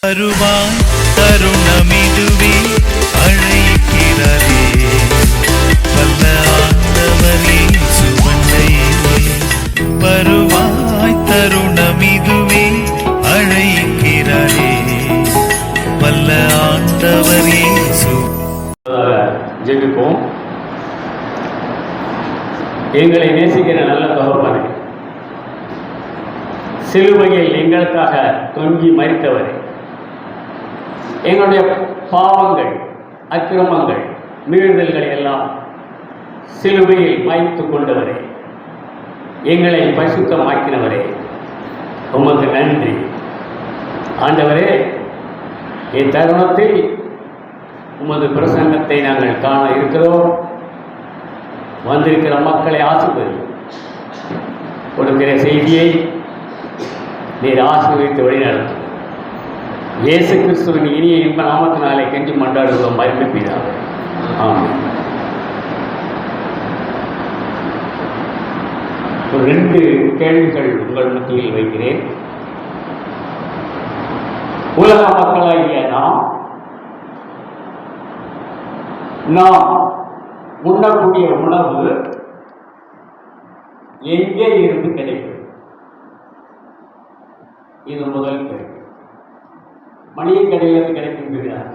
வருவாய் தருணமிதுவே அழைக்கிறாரே வல்ல ஆண்டவரே சுவண்டையே வருவாய் தருணமிதுவே அழைக்கிறாரே வல்ல ஆண்டவரே ஜெபிப்போம். எங்களை நேசிக்கிற நல்ல தகப்பனே, சிலுவையில் எங்களுக்காக தொங்கி மரித்தவரே, எங்களுடைய பாவங்கள், அக்கிரமங்கள், மீறுதல்களை எல்லாம் சிலுவையில் மாய்த்து கொண்டவரே, எங்களை பரிசுத்தமாக்கினவரே, உமக்கு நன்றி. ஆண்டவரே, இத்தருணத்தில் உமது பிரசங்கத்தை நாங்கள் காண இருக்கிறோம். வந்திருக்கிற மக்களை ஆசீர்வதி. கொடுக்கிற செய்தியை நீர் ஆசீர்வதித்து வழிநடத்தும். இயேசு கிறிஸ்துவின் இனிய இன்ப நாமத்தினாலே கெஞ்சி மன்றாடுகிறோம், மகிமைப்பீராக. ஆமென். ஒரு 2 கேள்விகள் உங்கள் மத்தியில் வைக்கிறேன். உலக மக்களாகிய நாம் உண்ணக்கூடிய உணவு எங்கே இருந்து கிடைக்கும்? இது முதல் கேள்வி. மளிகை கடையிலிருந்து கிடைக்கின்றார்.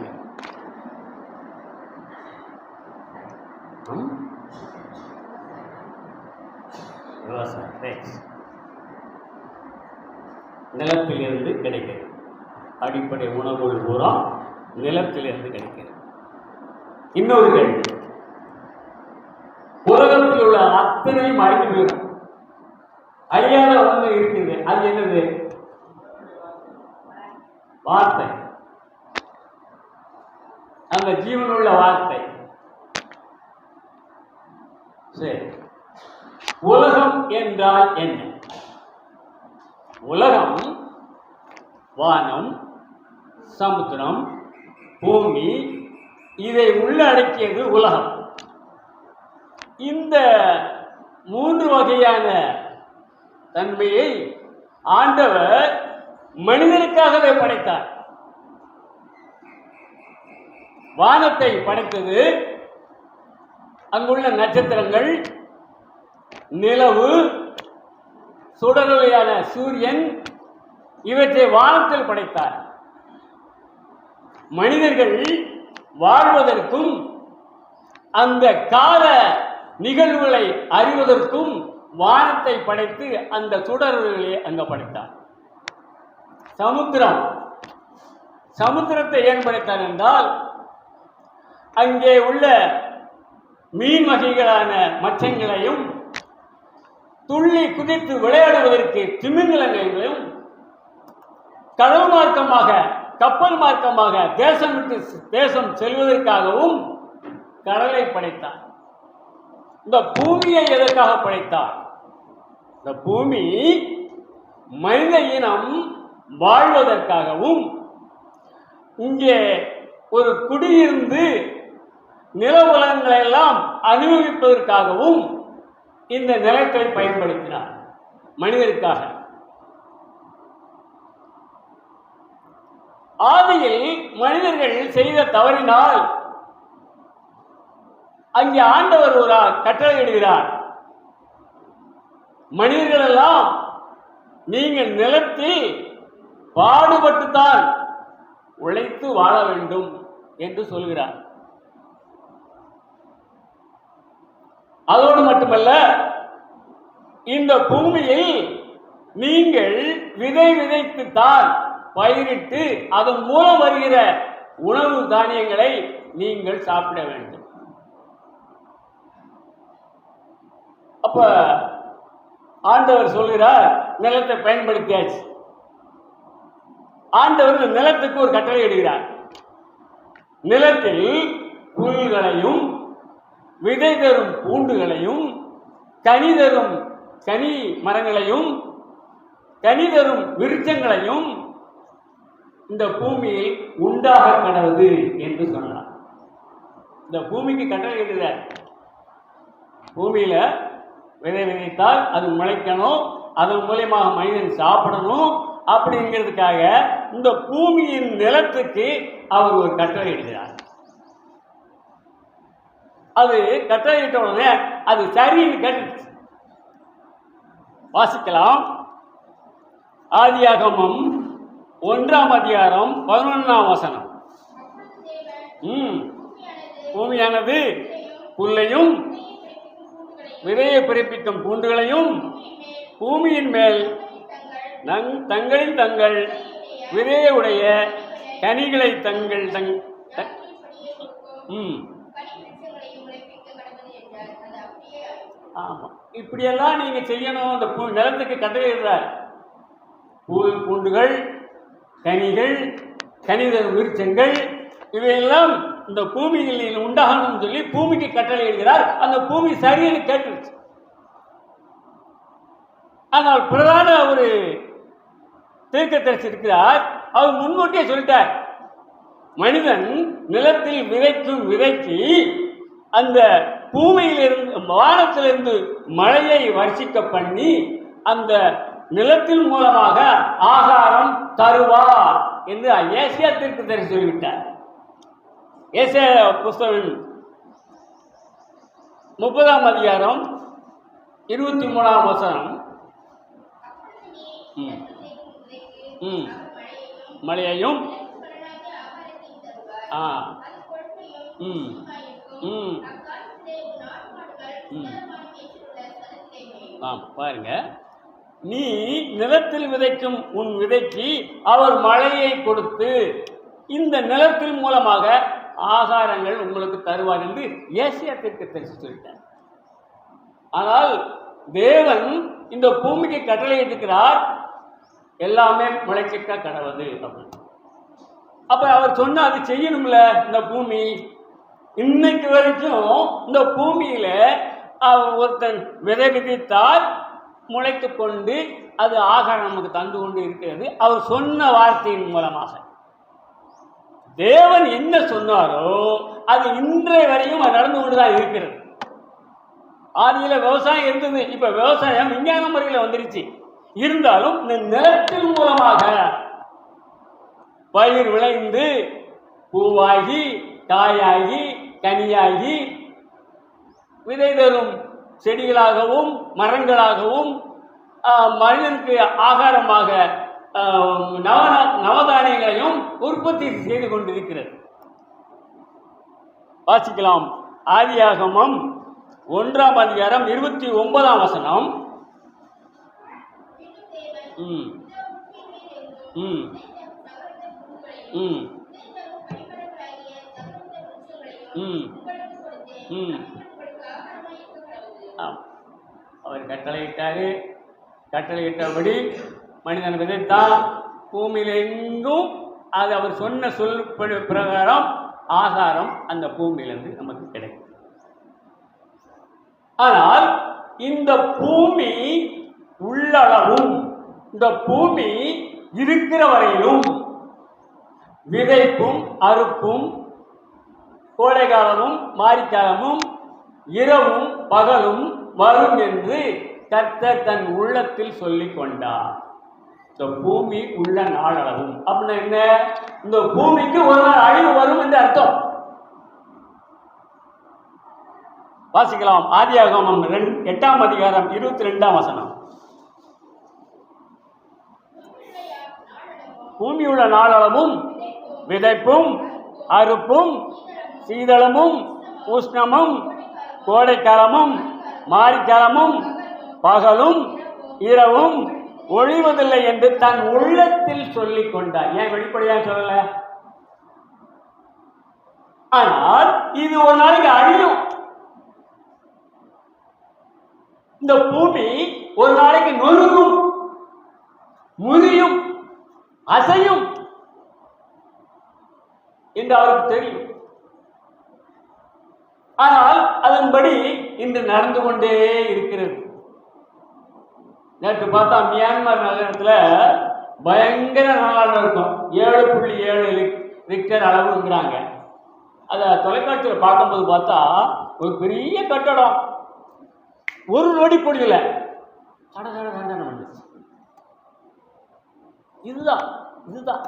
நிலத்திலிருந்து கிடைக்கிறது. அடிப்படை உணவுகள் பூரா நிலத்திலிருந்து கிடைக்கிறது. இன்னொரு கேள்வி, உலகத்தில் உள்ள அத்தனையும் அழிந்து போயிடும். அழியாத ஒன்று இருக்குது. அது என்னது? வார்த்தை. அந்த ஜீவனுள்ள வார்த்தை. சரி, உலகம் என்றால் என்ன? உலகம் வானம், சமுத்திரம், பூமி, இதை உள்ளடக்கியது உலகம். இந்த 3 வகையான தன்மையை ஆண்டவர் மனிதனுக்காகவே படைத்தார். வானத்தை படைத்தது, அங்குள்ள நட்சத்திரங்கள், நிலவு, சுடரொளியான சூரியன், இவற்றை வானத்தில் படைத்தார். மனிதர்கள் வாழ்வதற்கும் அந்த கால நிகழ்வுகளை அறிவதற்கும் வானத்தை படைத்து அந்த சுடர்களை அங்க படைத்தார். சமுத்திரத்தை ஏன் படைத்தார் என்றால், அங்கே உள்ள மீன் வகைகளான மச்சங்களையும், துள்ளி குதித்து விளையாடுவதற்கு திமிங்கலங்களையும், கடல் மார்க்கமாக கப்பல் மார்க்கமாக தேசம் விட்டு தேசம் செல்வதற்காகவும் கடலை படைத்தார். இந்த பூமியை எதற்காக படைத்தார்? இந்த பூமி மனித இனம் வாழ்வதற்காகவும், இங்கே ஒரு குடியிருந்து நில வளங்களை எல்லாம் அனுபவிப்பதற்காகவும் இந்த நிலத்தை பயன்படுத்தினார் மனிதருக்காக. ஆதியில் மனிதர்கள் செய்த தவறினால் அங்கே ஆண்டவர் ஒரு கட்டளையிடுகிறார். மனிதர்கள் எல்லாம் நீங்கள் நிலத்தில் பாடுபட்டுத்தான் உழைத்து வாழ வேண்டும் என்று சொல்கிறார். அதோடு மட்டுமல்ல, இந்த பூமியில் நீங்கள் விதை விதைத்துத்தான் பயிரிட்டு அதன் மூலம் வருகிற உணவு தானியங்களை நீங்கள் சாப்பிட வேண்டும். அப்ப ஆண்டவர் சொல்கிறார், நிலத்தை பயன்படுத்தியாச்சு. ஆண்டவர் இந்த நிலத்துக்கு ஒரு கட்டளை இடுகிறார். நிலத்தில் புல்களையும், விதை தரும் பூண்டுகளையும், கனி தரும் கனி மரங்களையும், கனி தரும் விருட்சங்களையும் இந்த பூமியில் உண்டாக கடவுது என்று சொன்னார். இந்த பூமிக்கு கட்டளை இடுகிறார். பூமியில விதை விதைத்தால் அது முளைக்கணும், அதன் மூலியமாக மனிதன் சாப்பிடணும், அப்படிங்கிறதுக்காக இந்த பூமியின் நிலத்துக்கு அவர் ஒரு கட்டளை இடுகிறார். அது கட்டளையிட்ட உடனே அது சரின்னு கேட்டுச்சு. வாசிக்கலாம். ஆதியாகமம் 1ஆம் அதிகாரம் 11ஆம் வசனம். பூமியானது புல்லையும் விதையை பிறப்பிக்கும் பூண்டுகளையும் பூமியின் மேல் தங்களின் தங்கள் விதையை உடைய கனிகளை தங்கள் ஆமா, இப்படியெல்லாம் நீங்க செய்யணும். அந்த நிலத்துக்கு கட்டளையிடுறார். பூண்டுகள், கனிகள், கனித விருட்சங்கள் இவையெல்லாம் இந்த பூமியில் உண்டாகணும்னு சொல்லி பூமிக்கு கட்டளை எழுகிறார். அந்த பூமி சரின்னு கேட்டுருச்சு. ஆனால் பிரதான ஒரு தீர்க்கதரிசி இருக்கிறார். அவர் முன்கூட்டியே சொல்லிட்டார், மனிதன் நிலத்தில் விதைக்கும் விதைக்கு அந்த பூமியிலிருந்து வானத்திலிருந்து மழையை வர்ஷிக்க பண்ணி அந்த நிலத்தின் மூலமாக ஆகாரம் தருவார் என்று ஏசியா தீர்க்கதரிசி சொல்லிவிட்டார். ஏசாயா புஸ்தகம் 30ஆம் அதிகாரம் 23ஆம் வசனம். மழையையும் பாருங்க, நீ நிலத்தில் விதைக்கும் உன் விதைக்கு அவர் மழையை கொடுத்து இந்த நிலத்தின் மூலமாக ஆகாரங்கள் உங்களுக்கு தருவார் என்று ஏசியா தீர்க்கதரிசி சொல்லிட்டார். ஆனால் தேவன் இந்த பூமிக்கு கட்டளை இருக்கிறார், எல்லாமே முளைச்சிக்க கடவுது அப்படின்னு. அப்ப அவர் சொன்ன அது செய்யணும்ல. இந்த பூமி இன்னைக்கு வரைக்கும் இந்த பூமியில ஒருத்தன் விதை விதித்தால் முளைத்து கொண்டு அது ஆகாரம் நமக்கு தந்து கொண்டு இருக்கிறது. அவர் சொன்ன வார்த்தையின் மூலமாக தேவன் என்ன சொன்னாரோ அது இன்றைய வரையும் நடந்து கொண்டுதான் இருக்கிறது. ஆதியில விவசாயம் இருந்தது, இப்ப விவசாயம் விஞ்ஞான முறையில் வந்துருச்சு. இருந்தாலும் இந்த நிலத்தின் மூலமாக பயிர் விளைந்து பூவாகி காயாகி கனியாகி விதை தரும் செடிகளாகவும் மரங்களாகவும் மனிதனுக்கு ஆகாரமாக நவதானியங்களையும் உற்பத்தி செய்து கொண்டிருக்கிறது. வாசிக்கலாம். ஆதியாகமம் 1ஆம் அதிகாரம் 29ஆம் வசனம். அவர் கட்டளையிட்டாரு. கட்டளையிட்டபடி மனிதன் விதைத்தான். பூமியில் எங்கும் அது அவர் சொன்ன சொல் பிரகாரம் ஆகாரம் அந்த பூமியிலிருந்து நமக்கு கிடைக்கும். ஆனால் இந்த பூமி உள்ளளவும் இந்த பூமி இருக்கிற வரையிலும் விதைப்பும் அறுப்பும் கோடை காலமும் மாரிக்காலமும் இரவும் பகலும் வரும் என்று கர்த்தர் தன் உள்ளத்தில் சொல்லிக் கொண்டார். இந்த பூமி உள்ள நாளளவும் அப்படின்னா என்ன? இந்த பூமிக்கு ஒரு நாள் அழிவு வரும் என்று அர்த்தம். வாசிக்கலாம். ஆதியாகமம் 8ஆம் அதிகாரம் 22ஆம் வசனம். பூமி உள்ள நாளளவும் விதைப்பும் அறுப்பும் சீதளமும் உஷ்ணமும் கோடைக்காலமும் மாரிக்காலமும் பகலும் இரவும் ஒழிவதில்லை என்று தன் உள்ளத்தில் சொல்லிக் கொண்டார். ஏன் வெளிப்படையாக சொல்லல? ஆனால் இது ஒரு நாளைக்கு அழியும். இந்த பூமி ஒரு நாளைக்கு நொறுங்கும், முறியும், அசையும் என்று அவருக்கு தெரியும். ஆனால் அதன்படி இன்று நடந்து கொண்டே இருக்கிறது. நேற்று பார்த்தா மியான்மர் நகரத்தில் பயங்கர நாளாக இருக்கும். 7.7 ரிக்டர் அளவுங்கிறாங்க. அதை தொலைக்காட்சியில் பார்க்கும்போது பார்த்தா ஒரு பெரிய கட்டடம் ஒரு நொடி பொழுதுல வந்துச்சு. இதுதான் இதுதான்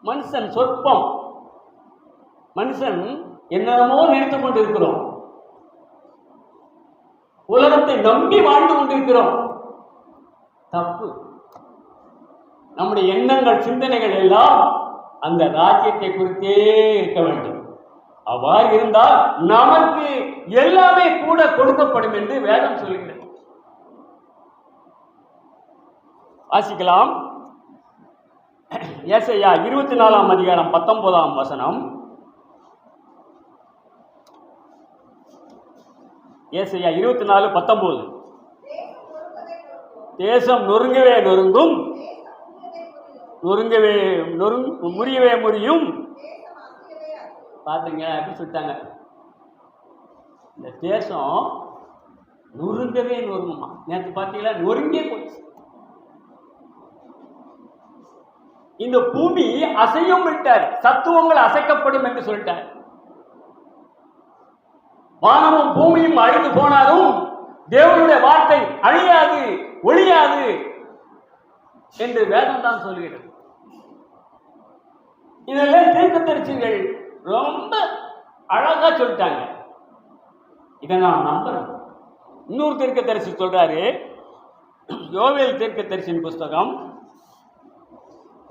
மனுஷன் சொற்பம். மனுஷன் என்னென்னமோ நினைத்து கொண்டிருக்கிறோம். உலகத்தை நம்பி வாழ்ந்து கொண்டிருக்கிறோம். தப்பு. நம்முடைய எண்ணங்கள் சிந்தனைகள் எல்லாம் அந்த ராஜ்யத்தை குறித்தே இருக்க வேண்டும். அவ்வாறு இருந்தால் நமக்கு எல்லாமே கூட கொடுக்கப்படும் என்று வேதம் சொல்கிறது. வாசிக்கலாம். ஏசாயா 24 அதிகாரம் 19 வசனம். ஏசாயா 24:19. தேசம் நொறுங்கவே நொறுங்கும், முறியவே முறியும். பாத்தீங்க எப்படி சொல்லிட்டாங்க? இந்த தேசம் நொறுங்கவே நொறுங்குமா. நேற்று பார்த்தீங்களா? நொறுங்கே போச்சு. இந்த பூமி அசையும் விட்டார். சத்துவங்கள் அசைக்கப்படும் என்று சொல்லிட்டார். வானமும் பூமியும் அழிந்து போனாலும் தேவனுடைய வார்த்தை அழியாது, ஒழியாது என்று வேதம் தான் சொல்கிறது. இதெல்லாம் தீர்க்கதரிசிகள் ரொம்ப அழகா சொல்லிட்டாங்க. இதை நான் நம்புறேன். இன்னொரு தீர்க்கதரிசி சொல்றாரு. யோவேல் தீர்க்கதரிசியின் புஸ்தகம்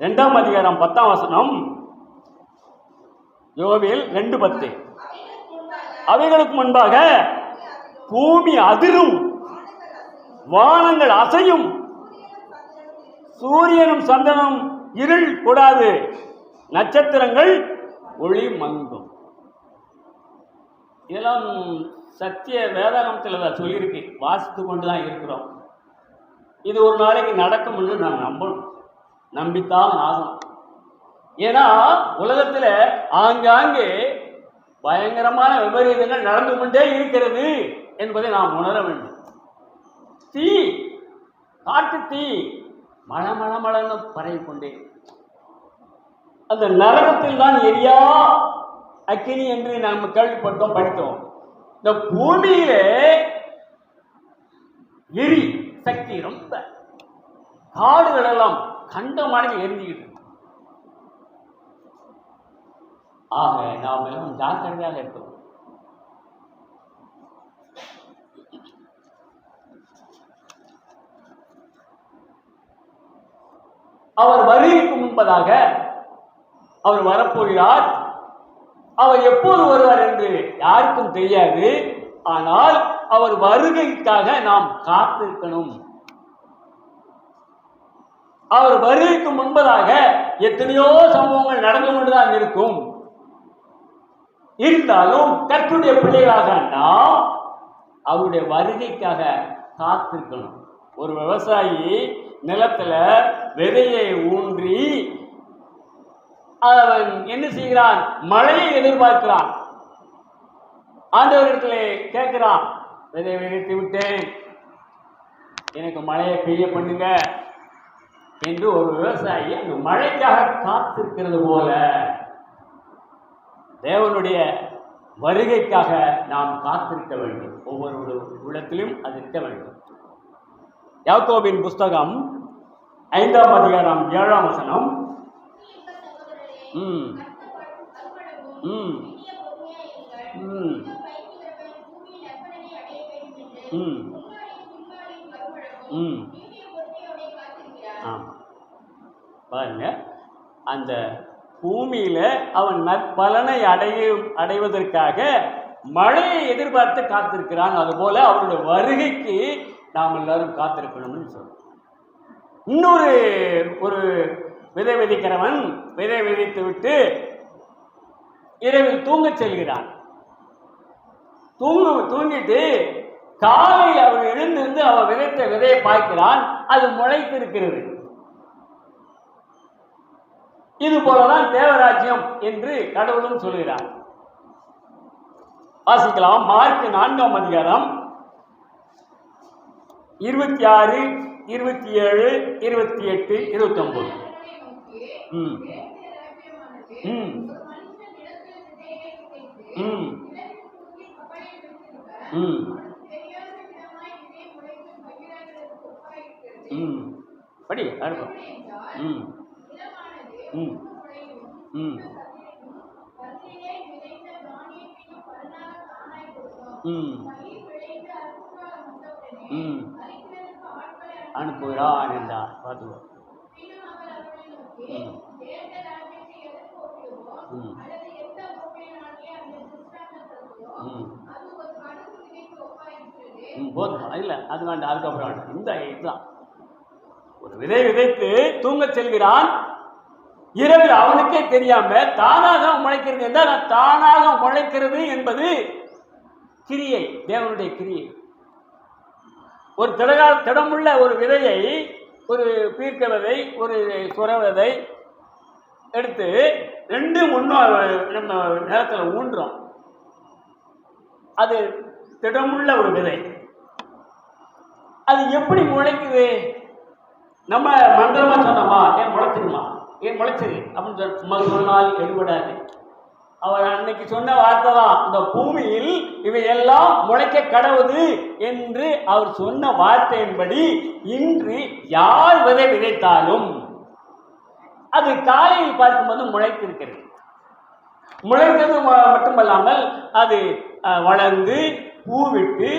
2 அதிகாரம் 10 வசனம். யோவேல் 2:10. அவைகளுக்கு முன்பாக பூமி அதிரும், வானங்கள் அசையும், சூரியனும் சந்திரனும் இருள் கூடாது, நட்சத்திரங்கள் ஒளி மங்கும். இதெல்லாம் சத்திய வேதாகமத்தில் தான் சொல்லியிருக்கு. வாசித்து கொண்டு தான் இருக்கிறோம். இது ஒரு நாளைக்கு நடக்கும் என்று நான் நம்பணும். நம்பித்தான் ஆகும். ஏன்னா உலகத்தில் ஆங்காங்கே பயங்கரமான விபரீதங்கள் நடந்து கொண்டே இருக்கிறது என்பதை நாம் உணர வேண்டும். தீ, காட்டு தீ மழமழமழன்னு பரவி கொண்டே, அந்த நரகத்தில் தான் எரியா அக்கினி என்று நாம் கேள்விப்பட்டோம், படித்தோம். இந்த பூமியிலே எரி சக்தி ரொம்ப, காடுகள் எல்லாம் கண்டமாக எரிஞ்சுக்கிட்டு. ஆக நாம் எல்லாம் ஜாக்கிரதையாக இருக்கோம். அவர் வருகைக்கு முன்பதாக அவர் வரப்போகிறார். அவர் எப்போது வருவார் என்று யாருக்கும் தெரியாது. ஆனால் அவர் வருகைக்காக நாம் காத்திருக்கணும். அவர் வருகைக்கு முன்பதாக எத்தனையோ சம்பவங்கள் நடந்து கொண்டுதான் இருக்கும். இருந்தாலும் கர்த்தருடைய பிள்ளைகளாக நாம் அவருடைய வருகைக்காக காத்திருக்கணும். ஒரு விவசாயி நிலத்துல விதையை ஊன்றி அவன் என்ன செய்கிறான்? மழையை எதிர்பார்க்கிறான். ஆண்டவரிடத்துல கேட்கிறான், விதை விதைத்து விட்டேன், எனக்கு மழையை பெய்ய பண்ணுங்க என்று. ஒரு விவசாயி அந்த மழைக்காக காத்திருக்கிறது போல தேவனுடைய வருகைக்காக நாம் காத்திருக்க வேண்டும். ஒவ்வொரு உள்ளத்திலும் அது இருக்க வேண்டும். யாக்கோபின் புஸ்தகம் 5 அதிகாரம் 7 வசனம். பாருங்க, அந்த பூமியில அவன் நற்பலனை அடைவதற்காக மழையை எதிர்பார்த்து காத்திருக்கிறான். அதுபோல அவருடைய வருகைக்கு நாம் எல்லாரும் காத்திருக்கணும்னு சொல்றோம். இன்னொரு ஒரு விதை விதைக்கிறவன் விதை விதைத்து விட்டு இரவில் தூங்கச் செல்கிறான். தூங்கிட்டு காலையில் அவன் எழுந்திருந்து அவன் விதைத்த விதையை பார்க்கிறான், அது முளைத்து இருக்கிறது. இது போலதான் தேவராஜ்யம் என்று கடவுளும் சொல்கிறார். வாசிக்கலாம். மார்க் 4 அதிகாரம் 26, 27, 28, 29. படி அனுப்ப. ம் ம் ம் ம் ம் அனுப்புகிறான் என்றார். பார்த்துக்கோ. ம் ம் ம் ம் போதும். இல்லை அது வேண்டாம், அதுக்கப்புறம் வேண்டாம். இந்த இதுதான் ஒரு விதை விதைத்து தூங்கச் செல்கிறான். இரவில் அவனுக்கே தெரியாம தானாக முளைக்கிறது என்றால் தானாக முளைக்கிறது என்பது கிரியை, தேவனுடைய கிரியை. ஒரு திடமுள்ள ஒரு விதையை, ஒரு பீர்க்க விதை, ஒரு சுர விதை எடுத்து ரெண்டும் ஒன்றும் நம்ம நிலத்தில் ஊன்றோம். அது திடமுள்ள ஒரு விதை. அது எப்படி முளைக்குது? நம்ம மந்திரமா சொன்னோமா, ஏன் முளைச்சிருமா, ஏன் முளைச்சிரு அப்படின்னு சொன்னால் எடுபடாது. அவர் அன்னைக்கு சொன்ன வார்த்தை தான், இந்த பூமியில் இவையெல்லாம் முளைக்க கடவுது என்று அவர் சொன்ன வார்த்தையின்படி இன்று யார் விதை விதைத்தாலும் அது காலையில் பார்க்கும்போது முளைத்திருக்கிறது. முளைத்தது மட்டுமல்லாமல் அது வளர்ந்து பூவிட்டு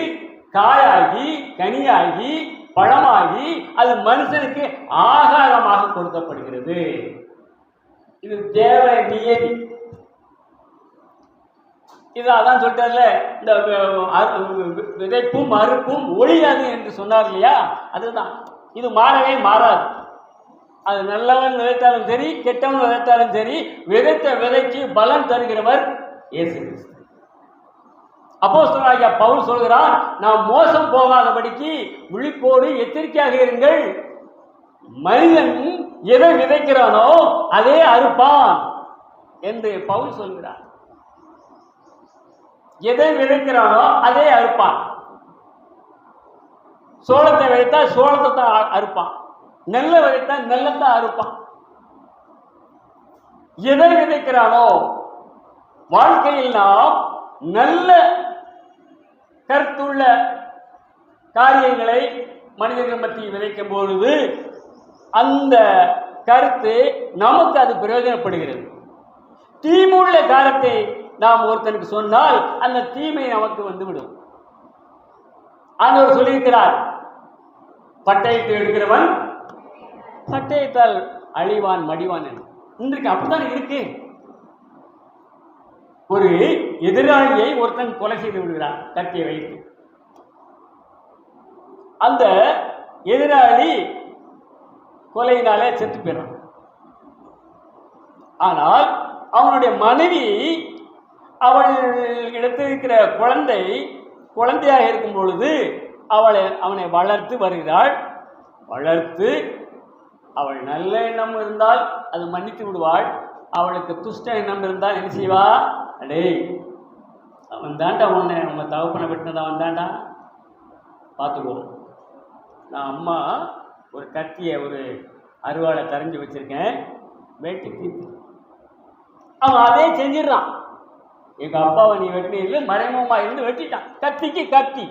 காயாகி கனியாகி பழமாகி அது மனுஷனுக்கு ஆகாரமாக கொடுக்கப்படுகிறது. இது தேவ நியதி. இதான் சொல்லிட்டார்ல, இந்த விதைப்பும் அறுப்பும் ஒழியாது என்று சொன்னார் இல்லையா, அதுதான். இது மாறவே மாறாது. அது நல்லவன் விதைத்தாலும் சரி, கெட்டவன் விதைத்தாலும் சரி, விதைத்த விதைக்கு பலன் தருகிறவர் இயேசு கிறிஸ்து. அப்போஸ்தலனாகிய பவுல் சொல்கிறான், நாம் மோசம் போகாதபடிக்கு விழிப்போடு எச்சரிக்கையாக இருங்கள். மனிதன் எதை விதைக்கிறானோ அதே அறுப்பான் என்று பவுல் சொல்கிறான். எதை விதைக்கிறானோ அதே அறுப்பான். சோளத்தை விதைத்தா சோளத்தை தான் அறுப்பான், நெல்லை விதைத்தா நெல்லத்தான் அறுப்பான். எதை விதைக்கிறானோ, வாழ்க்கையில் நாம் நல்ல கருத்துள்ள காரியங்களை மனிதர்கள் மத்தியில் விதைக்கும் பொழுது அந்த கருத்து நமக்கு அது பிரயோஜனப்படுகிறது. தீமுள்ள காலத்தை நாம் ஒருத்தனுக்கு சொன்னால் அந்த தீமை நமக்கு வந்துவிடும். ஆண்டவர் சொல்லியிருக்கிறார், பட்டயத்தை எடுக்கிறவன் பட்டயத்தால் அழிவான் மடிவான் என்று. இன்றைக்கு அப்படித்தான் இருக்கு. ஒரு எதிராளியை ஒருத்தன் கொலை செய்து விடுகிறான் கத்தியை வைத்து. அந்த எதிராளி கொலையினாலே செத்து போயிடும். ஆனால் அவனுடைய மனைவி அவள் இடத்தில் இருக்கிற குழந்தையாக இருக்கும் பொழுது அவனை வளர்த்து வருகிறாள். வளர்த்து அவள் நல்ல எண்ணம் இருந்தால் அது மன்னித்து விடுவாள். அவளுக்கு துஷ்ட எண்ணம் இருந்தால் என்ன செய்வா? அடே அவன் தாண்டா உன்னை உங்க தகப்பனை விட்டுனது அவன் தாண்டா, பார்த்துக்குவோம். நான் அம்மா ஒரு கத்தியை ஒரு அருவாளை தரைஞ்சி வச்சிருக்கேன், வெட்டி தீர்த்து. அவன் அதே செஞ்சிடறான். எங்க அப்பாவை நீ வெட்டினீங்க, மறைமுகமா இருந்து வெட்டிட்டான். கத்திக்கு கத்தி,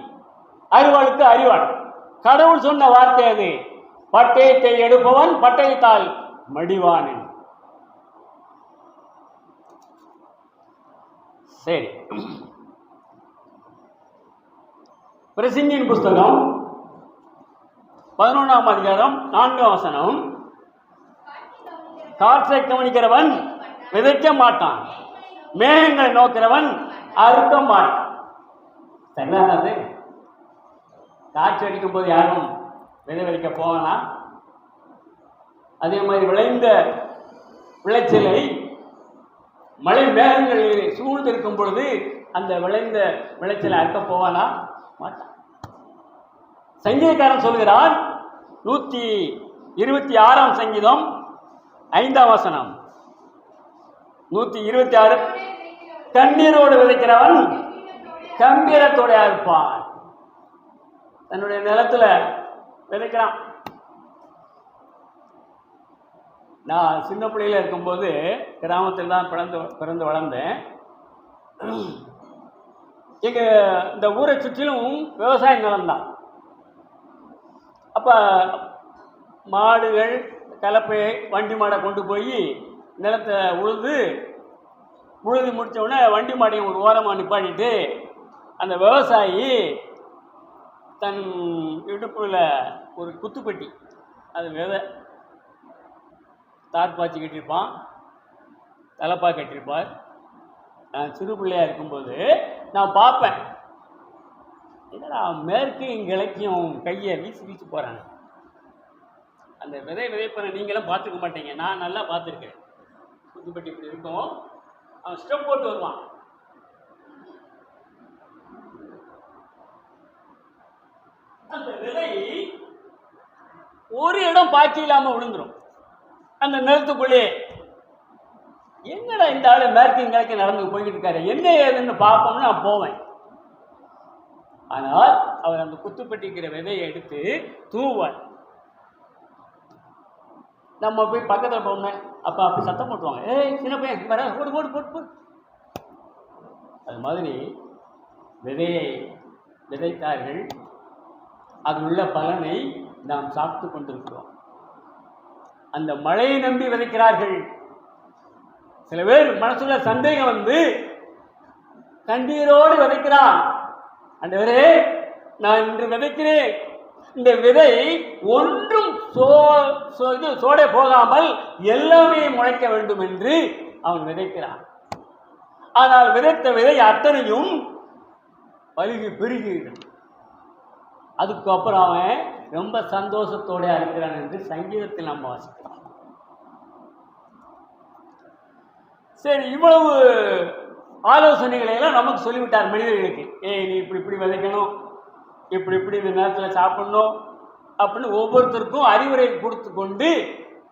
அருவாளுக்கு அரிவாள். கடவுள் சொன்ன வார்த்தை அது. பட்டயத்தை எடுப்பவன் பட்டயத்தால் மடிவான். சரி, பிரசங்கியின் புஸ்தகம் 11ஆம் அதிகாரம் 4ஆம் வசனம், காற்றை கவனிக்கிறவன் விதைக்க மாட்டான், மேகங்களை நோக்கிறவன் அறுக்க மாட்டான். சரிதானது? காற்று அடிக்கும் போது யாரும் விதை விதைக்க போவானா? அதே மாதிரி விளைந்த விளைச்சலை மழை மேகங்களில் சூழ்ந்திருக்கும் பொழுது அந்த விளைந்த விளைச்சலை அறுக்க போவானா? மாட்டான். சங்கீதக்காரன் சொல்கிறான், 126ஆம் சங்கீதம் 5ஆம் வசனம், 126, கண்ணீரோடு விதைக்கிறவன் கம்பீரத்தோட அறுப்பான். தன்னுடைய நிலத்துல விதைக்கிறான். நான் சின்ன பிள்ளையில இருக்கும்போது கிராமத்தில் தான் பிறந்து வளர்ந்தேன். எங்க இந்த ஊரை சுற்றிலும் விவசாய நிலம்தான். அப்ப மாடுகள் கலப்பை வண்டி மாடை கொண்டு போய் நிலத்தை உழுது முடித்த உடனே வண்டி மாடையும் ஒரு ஓரமாக நிப்பாட்டிட்டு அந்த விவசாயி தன் இடுப்பில் ஒரு குத்துப்பட்டி, அது விதை, தார்பாய்ச்சி கட்டியிருப்பான், தலைப்பா கட்டியிருப்பார். நான் சிறு பிள்ளையாக இருக்கும்போது நான் பார்ப்பேன், என்னடா மேற்கையும் கிழக்கையும் கையை வீசி வீசி போகிறாங்க. அந்த விதைப்பனை நீங்களும் பார்த்துக்க மாட்டீங்க, நான் நல்லா பார்த்துருக்கேன். குத்துப்பட்டி இப்படி இருக்கும், அவன் ஸ்டெப் போட்டு வருவான். அந்த விதை ஒரு இடம் பாய்ச்சி இல்லாமல் விழுந்துடும் அந்த நிலத்துக்குள்ளே. என்னடா இந்த ஆளு மேற்கையும் கிழக்கையும் நடந்து போய்கிட்டு இருக்காரு, என்ன ஏதுன்னு பார்ப்போம்னு நான் போவேன். ஆனால் அவர் அந்த குத்துப்பட்டிக்கிற விதையை எடுத்து தூவார். நம்ம போய் பக்கத்தில் போனோம், அப்போ அப்படி சத்தம் போட்டுவாங்க, ஏய் சின்ன பையன் வர, போட்டு போட்டு போட்டு போட்டு. அது மாதிரி விதையை விதைத்தார்கள், அது உள்ள பலனை நாம் சாப்பிட்டு கொண்டிருக்கிறோம். அந்த மழையை நம்பி விதைக்கிறார்கள். சில பேர் மனசுல சந்தேகம் வந்து கண்ணீரோடு விதைக்கிறான். ஆண்டவரே, நான் இன்று விதைக்கிறேன், இந்த விதை ஒன்றும் சோடை போகாமல் எல்லாமே முளைக்க வேண்டும் என்று அவன் விதைக்கிறான். ஆனால் விதைத்த விதை அத்தனையும் பழுகி பெருகிறது. அதுக்கப்புறம் அவன் ரொம்ப சந்தோஷத்தோட இருக்கிறான் என்று சங்கீதத்தில் நம்ம வாசிக்கிறோம். சரி, இவ்வளவு ஆலோசனைகளை எல்லாம் நமக்கு சொல்லிவிட்டார் மனிதர்களுக்கு. ஏய், நீ இப்படி இப்படி விதைக்கணும், இப்படி இப்படி இந்த நேரத்தில் சாப்பிடணும் அப்படின்னு ஒவ்வொருத்தருக்கும் அறிவுரை கொடுத்து கொண்டு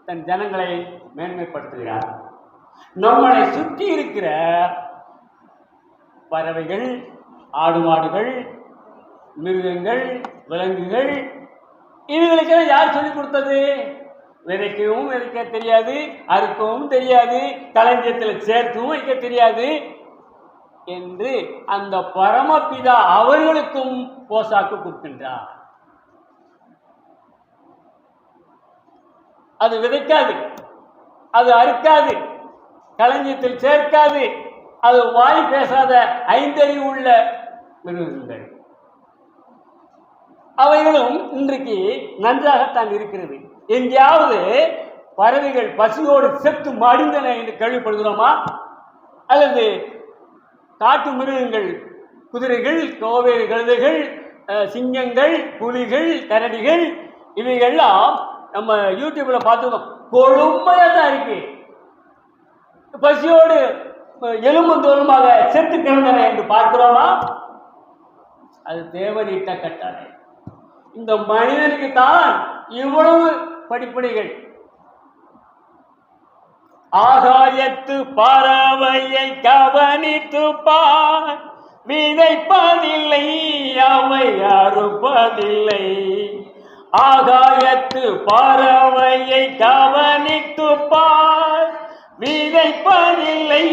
தன் ஜனங்களை மேன்மைப்படுத்துகிறார். நம்மளை சுற்றி இருக்கிற பறவைகள், ஆடு மாடுகள், மிருகங்கள், விலங்குகள், இதுகளுக்கெல்லாம் யார் சொல்லிக் கொடுத்தது? விதைக்கவும் விதைக்க தெரியாது, அறுக்கவும் தெரியாது, களஞ்சியத்தில் சேர்க்கவும் வைக்க தெரியாது என்று அந்த பரமபிதா அவர்களுக்கும் போசாக்கு கொடுக்கின்றார். அது விதைக்காது, அது அறுக்காது, களஞ்சியத்தில் சேர்க்காது, அது வாய் பேசாத ஐந்தறிவு உள்ள மிருகங்கள். அவைகளும் இன்றைக்கு நன்றாகத்தான் இருக்கிறது. எங்கேயாவது பறவைகள் பசியோடு செத்து மடிந்தன என்று கேள்விப்படுகிறோமா? அல்லது காட்டு மிருகங்கள், குதிரைகள், கோவேறு கழுதைகள், சிங்கங்கள், புலிகள், கரடிகள், இவைகள்லாம் நம்ம யூடியூப்ல பார்த்துக்கோம், கொழுமையாக தான் இருக்கு. பசியோடு எலும்பும் தோலுமாக செத்து கிடந்தன என்று பார்க்கிறோமா? அது தேவனிட்ட கட்டளை. இந்த மனிதனுக்கு தான் இவ்வளவு படிப்படிகள். ஆகாயத்து பறவையை கவனித்து பார், விதைப்பதில்லை, அவை அறுப்பதில்லை. ஆகாயத்து பறவையை கவனித்து பார், விதைப்பதில்லை,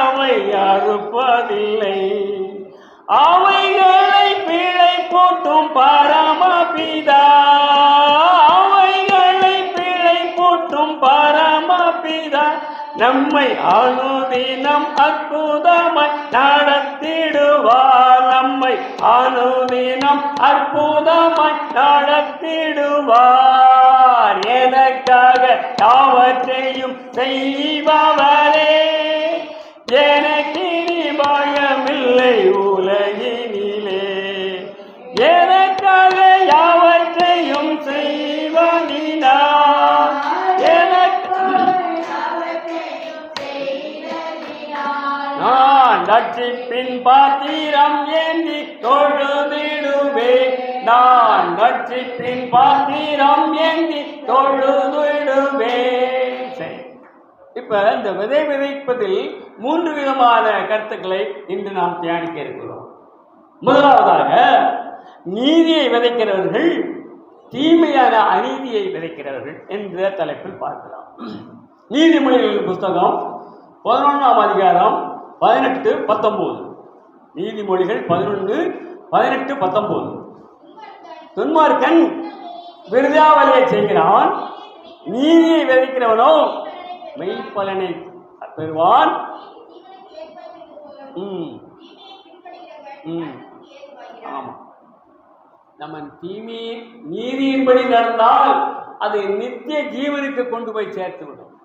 அவை அறுப்பதில்லை. அவைகளை பிழை போட்டும் பரமபிதா, அவைகளை பிழை போட்டும் பரமபிதா நம்மை அனுதினம் அற்புதமாய் நடத்திடுவார். நம்மை அனுதினம் அற்புதமாய் நடத்திடுவார். எனக்காக யாவற்றையும் செய்பவரே, எனக்கு பயமில்லை உலகினிலே. எனக்காக யாவற்றையும் செய்வதினா, நான் ரட்சிப்பின் பாத்திரம் ஏந்தி தொழுதிடுவேன். நான் ரட்சிப்பின் பாத்திரம் ஏந்தி தொழுதிடுவேன். சரி, இப்ப இந்த விதை விதைப்பதில் 3 விதமான கருத்துக்களை இன்று நாம் தியானிக்க இருக்கிறோம். முதலாவதாக, நீதியை விதைக்கிறவர்கள், தீமையான அநீதியை விதைக்கிறவர்கள் என்ற தலைப்பில் பார்க்கலாம். நீதிமொழிகள் புஸ்தகம் 11ஆம் அதிகாரம் 18-19. நீதிமொழிகள் 11:18-19. துன்மார்க்கன் விருதாவலியை செய்கிறான், நீதியை விதைக்கிறவனோ மெய்ப்பலனை பெறுவான். ஆமா, நம்ம நீதியின்படி நடந்தால் அது நித்திய ஜீவனுக்கு கொண்டு போய் சேர்த்து விடும்.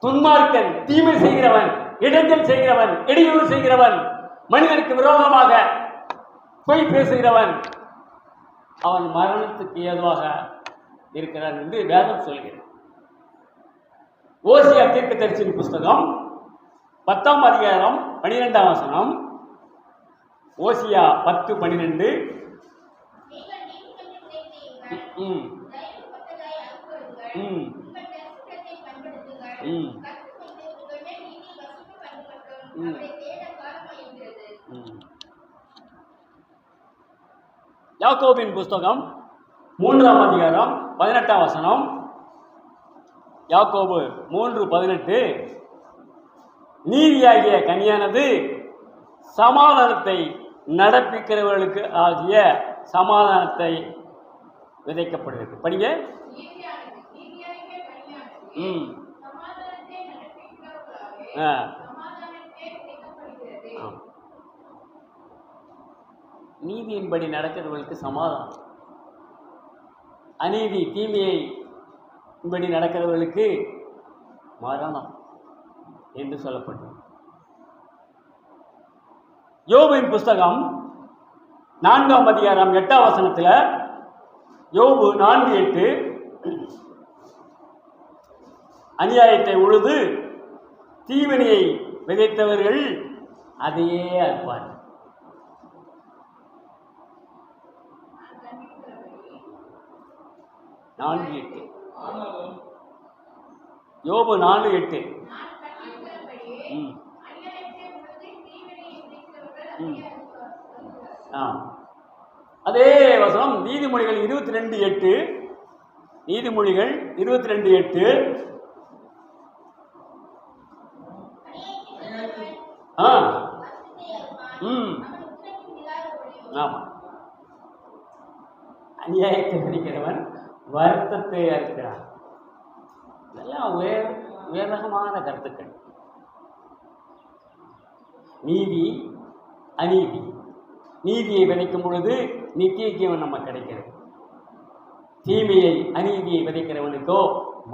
துன்மார்க்கன், தீமை செய்கிறவன், இடைஞ்சல் செய்கிறவன், இடையூறு செய்கிறவன், மனிதனுக்கு விரோதமாக பொய் பேசுகிறவன், அவன் மரணத்துக்கு ஏதுவாக இருக்கிறான் என்று வேதம் சொல்கிறது. ஓசியா தீர்க்கதரிசியின் புஸ்தகம் 10ஆம் அதிகாரம் 12ஆம் வசனம். ஓசியா 10:12. யாக்கோபின் புஸ்தகம் 3ஆம் அதிகாரம் 18ஆம் வசனம். யாக்கோபு 3:18. நீதியாகிய கனியானது சமாதானத்தை நடப்பிக்கிறவர்களுக்கு ஆகிய சமாதானத்தை விதைக்கப்படுகிறது. படிங்க. நீதியின்படி நடக்கிறவர்களுக்கு சமாதானம், அநீதி தீமையை படி நடக்கிறவர்களுக்கு மரணம் என்று சொல்லப்பட்டது. யோபுவின் புஸ்தகம் 4ஆம் அதிகாரம் 8ஆம் வசனத்தில் யோபு 4:8 அநியாயத்தை உழுது தீவினையை விதைத்தவர்கள் அதையே அறுப்பார். யோபு 4:8. அதே வசனம் நீதிமொழிகள் 22:8. நீதிமொழிகள் 22:8. ஆமா, அநியாயத்தை விதிக்கிறவன் வருத்தத்தை அறுக்கிறான். இதெல்லாம் உயர்ரகமான கருத்துக்கள். நீதி அநீதி, நீதியை விதைக்கும் பொழுது நித்திய ஜீவன் நம்ம கிடைக்கிறது. தீமையை அநீதியை விதைக்கிறவனுக்கோ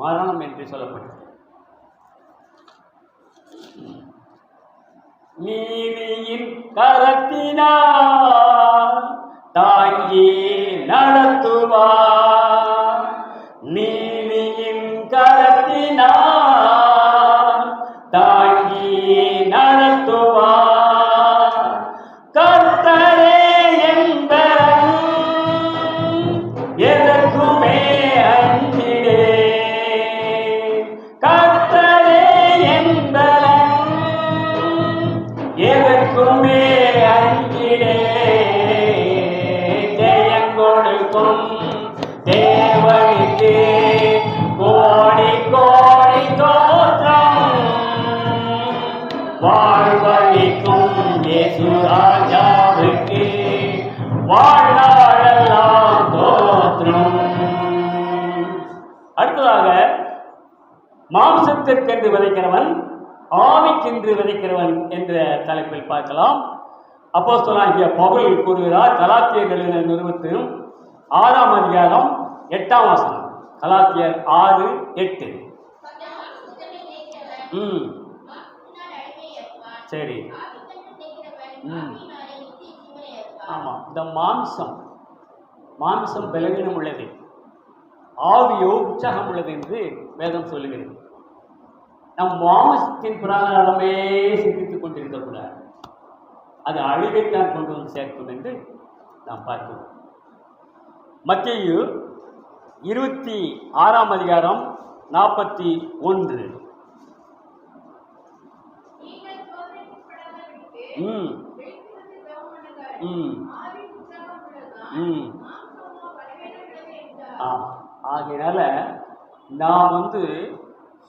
மரணம் என்று சொல்லப்பட்டது. நீதியின் கரத்தினால் தாங்கி நடத்துவார், நீதியின் கரத்தினால் தாங்கி நடத்துவார். கர்த்தரே என்பவன் எதற்குமே அஞ்சிடே, கர்த்தரே என்பவன் எதற்குமே அஞ்சிடே. ஜெயங்கொடுக்கும் தேவனுக்கு கோடி கோடி தோற்றம், வாழ்வழிக்கும் இயேசு ராஜாவுக்கு வாழ்நாளெல்லாம் தோற்றம். அடுத்ததாக மாம்சத்திற்கென்று விதைக்கிறவன் ஆவிக்கென்று விதைக்கிறவன் என்ற தலைப்பில் பார்க்கலாம். அப்போஸ்தலனாகிய பவுல் கூறுகிறார், கலாத்தியர் நிறுவனத்திலும் 6ஆம் அதிகாரம் 8ஆம் வசனம். கலாத்தியர் 6:8. சரி. ஆமா, இந்த மாம்சம் பலவீனம் உள்ளது, ஆவியோ உற்சாகம் உள்ளது என்று வேதம் சொல்லுகிறது. நம் மாம்சத்தின் பிரகாரமே சிந்தித்துக் கொண்டிருக்கக்கூடாது, அது அழிவைத்தான் கொண்டு வந்து சேர்க்கும் என்று நாம் பார்க்கிறோம். மத்தேயு 26ஆம் அதிகாரம் 41. ஆகையினால நாம்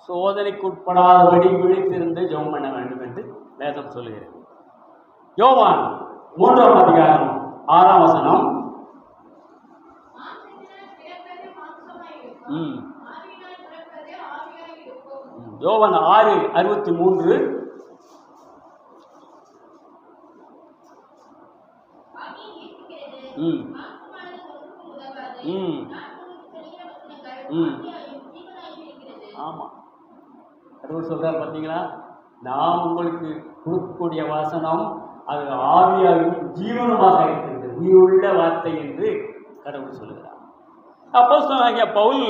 சோதனைக்குட்படாதபடி விழித்திருந்து ஜெபம் பண்ண வேண்டும் என்று வேதம் சொல்லுகிறது. யோவான் 3ஆம் அதிகாரம் 6ஆம் வசனம். யோவான் 6:63. ம் ம் ம் ஆமாம், கடவுள் சொல்றார் பார்த்தீங்களா, நான் உங்களுக்கு கொடுக்கக்கூடிய வசனம் அது ஆவியாகவும் ஜீவனமாக இருக்கிறது, உயிருள்ள வார்த்தை என்று கடவுள் சொல்லுகிறார். அப்போஸ்தலனாகிய பவுல்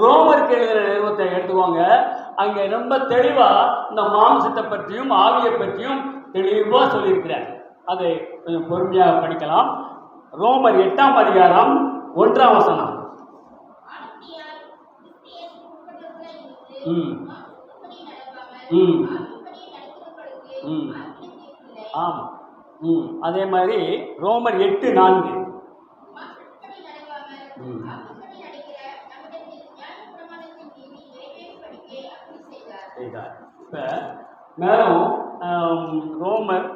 ரோமருக்கு எழுதின நிறுவத்தை எடுத்துக்கோங்க. அங்கே ரொம்ப தெளிவா இந்த மாம்சத்தை பற்றியும் ஆவியை பற்றியும் தெளிவாக சொல்லியிருக்கிறார். அதை கொஞ்சம் பொறுமையாக படிக்கலாம். ரோமர் 8ஆம் அதிகாரம் 1ஆம் வசனம். ம் ம் ம் ஆமாம். அதே மாதிரி ரோமர் 8:4. இப்போ மேலும் ரோமர்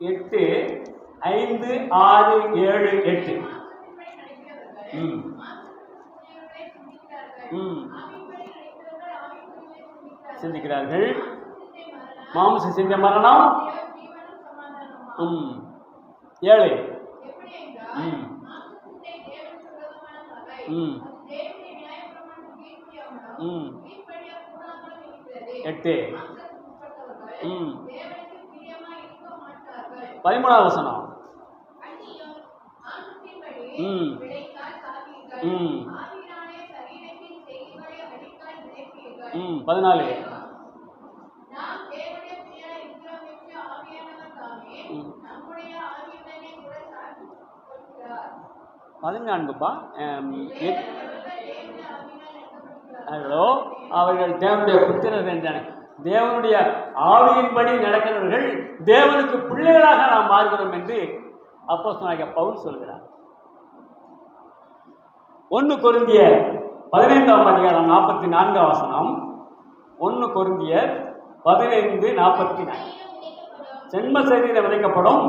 8:5, 6, 7, 8. ம் ம் சிந்திக்கிறார்கள். மாம்ச சிந்த மரணம் 7. ம் ம் ம் 8. 13ஆம் வசனம். ம் ம் ம் 14. 14பா. ஹலோ, அவர்கள் தேவனுடைய புத்திரர் என்றான தேவனுடைய ஆவியின்படி நடக்கிறவர்கள் தேவனுக்கு பிள்ளைகளாக நாம் மாறுகிறோம் என்று அப்போஸ்தலனாகிய பவுல் சொல்கிறார். 1 கொரிந்தியர் 15ஆம் அதிகாரம் 44ஆம் வசனம். 1 கொரிந்தியர் 15:44. ஜென்ம சரீரம் விதைக்கப்படும்,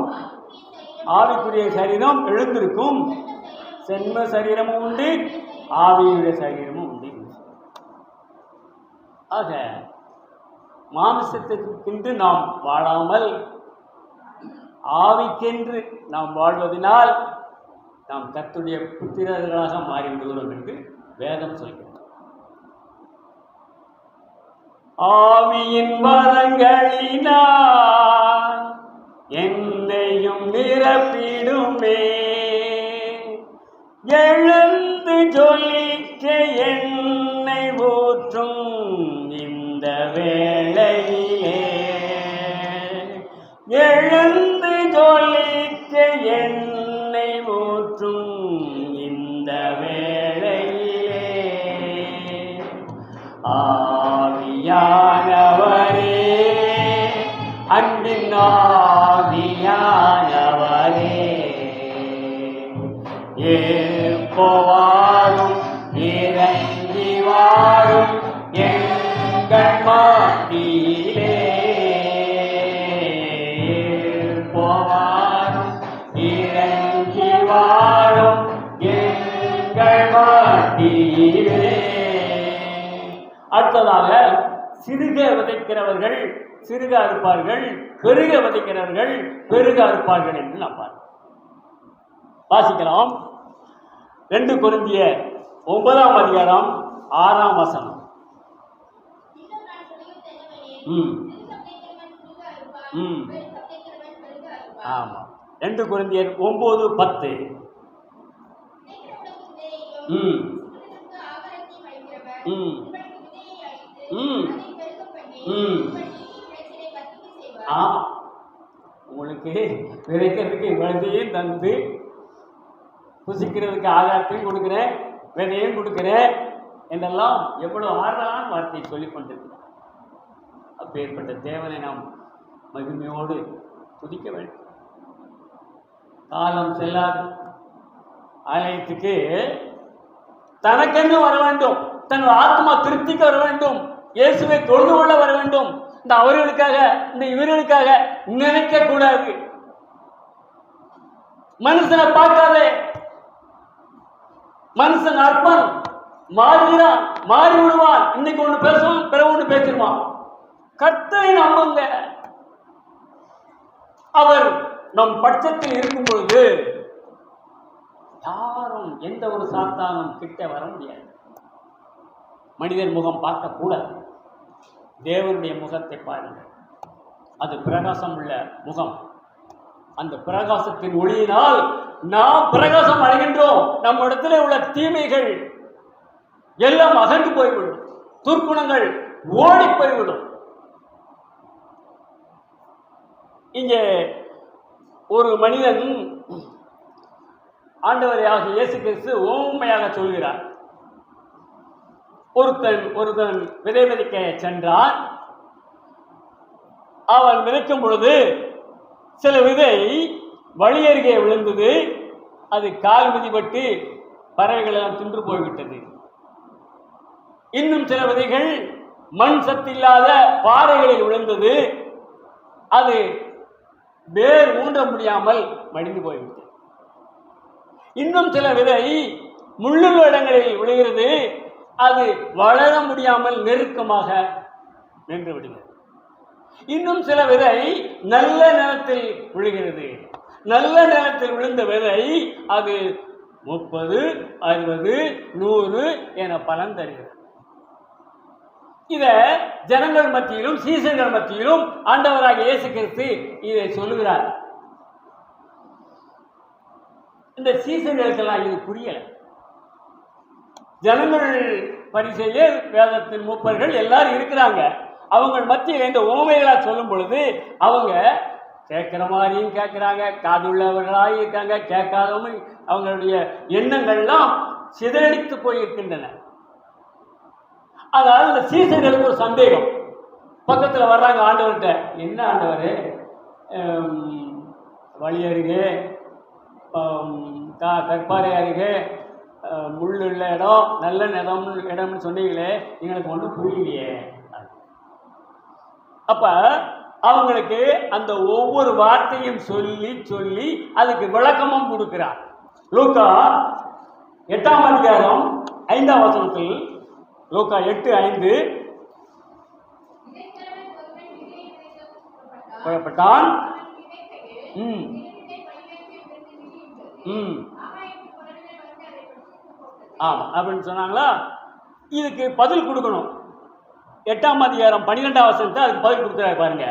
ஆவிக்குரிய சரீரம் எழுந்திருக்கும். ஜென்ம சரீரமும் உண்டு, ஆவியுடைய சரீரமும் உண்டு. ஆக மாமிசத்திற்கென்று நாம் வாழாமல் ஆவிக்கென்று நாம் வாழ்வதனால் நாம் கர்த்தருடைய புத்திரர்களாக மாறிவிடுகிறோம் என்று வேதம் சொல்கிறது. ஆவியின் வரங்களினால் என்னையும் நிரப்பிடுமே, எழுந்து ஜொலிக்க என்னை ஊற்றும் இந்த வேளையிலே, எழுந்து ஜொலிக்க என்னை ஊற்றும் இந்த வேளையிலே, ஆவியானவரே, அன்பின் ஆவியானவரே, எப்போவாரும் இறங்கி வாரும் எங்கள் மத்தியிலே, எப்போவாரும் இறங்கி வாரும் எங்கள் மத்தியிலே. அடுத்ததாக சிறுக விதைக்கிறவர்கள் சிறுக அறுப்பார்கள், பெருக விதைக்கிறவர்கள் பெருக அறுப்பார்கள் என்று நாம் வாசிக்கலாம். 2 கொரிந்தியர் 9ஆம் அதிகாரம் 6ஆம் வசனம். ஆமா, 2 கொரிந்தியர் 9:10. ஆமா, உங்களுக்கு விதைக்கிறதுக்கு விதையும் தந்து புசிக்கிறதுக்கு ஆகாரத்தையும் கொடுக்குறேன், விதையும் கொடுக்குறேன் என்றெல்லாம் எவ்வளவு ஆறுதலான வார்த்தையை சொல்லிக் கொண்டிருக்கிறார். அப்பேற்பட்ட தேவனை நாம் மகிமையோடு துதிக்க வேண்டும். காலம் செல்லாது. ஆலயத்துக்கு தனக்கென்று வர வேண்டும், தன் ஆத்மா திருப்திக்கு வர வேண்டும், இயேசுவை தொழுது கொள்ள வர வேண்டும். இந்த அவர்களுக்காக இந்த இவர்களுக்காக நினைக்க கூடாது. மனுஷனை பார்க்காதே, மனுஷன் அற்பன், மாறுகிறான், மாறி விடுவான். இன்னைக்கு ஒண்ணு பேசுவான், பிறகு ஒண்ணு பேசிடுவான். கர்த்தரை நம்புங்க. அவர் நம் பட்சத்தில் இருக்கும் பொழுது யாரும் எந்த ஒரு சாத்தானும் கிட்ட வர முடியாது. மனிதர் முகம் பார்க்க கூடாது. தேவனுடைய முகத்தை பாருங்கள். அது பிரகாசம் உள்ள முகம். அந்த பிரகாசத்தின் ஒளியினால் நாம் பிரகாசம் அடைகின்றோம். நம்ம இடத்துல உள்ள தீமைகள் எல்லாம் அகன்று போய்விடும். துர்க்குணங்கள் ஓடி போய்விடும். இங்கே ஒரு மனிதன் ஆண்டவரையாக இயேசு கிறிஸ்து உண்மையாக சொல்கிறார். ஒருத்தன் விதை விதைக்க சென்றான். அவன் விதைக்கும் பொழுது சில விதை வழி அருகே விழுந்தது. அது கால் மிதிப்பட்டு பறவைகள் எல்லாம் தின்று போய்விட்டது. இன்னும் சில விதைகள் மண் சத்தில்லாத பாறைகளில் விழுந்தது. அது வேர் ஊன்ற முடியாமல் மடிந்து போய்விட்டது. இன்னும் சில விதை முள்ளுள்ள இடங்களில் விழுகிறது. அது வளர முடியாமல் நெருக்கமாக நின்று விடுகிறது. இன்னும் சில விதை நல்ல நிலத்தில் விழுகிறது. நல்ல நிலத்தில் விழுந்த விதை அது 30, 60, 100 என பலன் தருகிறது. இத ஜனங்கள் மத்தியிலும் சீசர்கள் மத்தியிலும் ஆண்டவராக இயேசு கிறிஸ்து இதை சொல்லுகிறார். இந்த சீசர்களுக்கெல்லாம் இது புரியல. ஜனங்கள் பரிசேயர், வேதத்தின் மூப்பர்கள் எல்லாரும் இருக்கிறாங்க. அவங்க மத்தியில் இந்த உவமைகளா சொல்லும் பொழுது அவங்க கேட்கிற மாதிரியும் கேட்கிறாங்க, காதுள்ளவர்களாக இருக்காங்க, கேட்காதவங்க அவங்களுடைய எண்ணங்கள்லாம் சிதறடித்து போயிருக்கின்றன. அதனால இந்த சீசர்களுக்கு ஒரு சந்தேகம். பக்கத்தில் வர்றாங்க ஆண்டவர்கிட்ட. என்ன ஆண்டவர், வழி அருகே கற்பாறை அருகே முள்ளுள்ள இடம், நல்ல இடம்னு சொன்னீங்களே, எங்களுக்கு ஒன்றும் புரியலையே. அப்ப அவங்களுக்கு அந்த ஒவ்வொரு வார்த்தையும் சொல்லி சொல்லி அதுக்கு விளக்கமும் கொடுக்கிறார். லூக்கா 8ஆம் அதிகாரம் 5ஆம் வசனத்தில், லூக்கா 8:5, புறப்பட்டான். ஆமா அப்படின்னு சொன்னாங்களா. இதுக்கு பதில் கொடுக்கணும். 8ஆம் அதிகாரம் 12ஆம் வசனத்தை அதுக்கு பதில் கொடுக்குறாரு பாருங்க.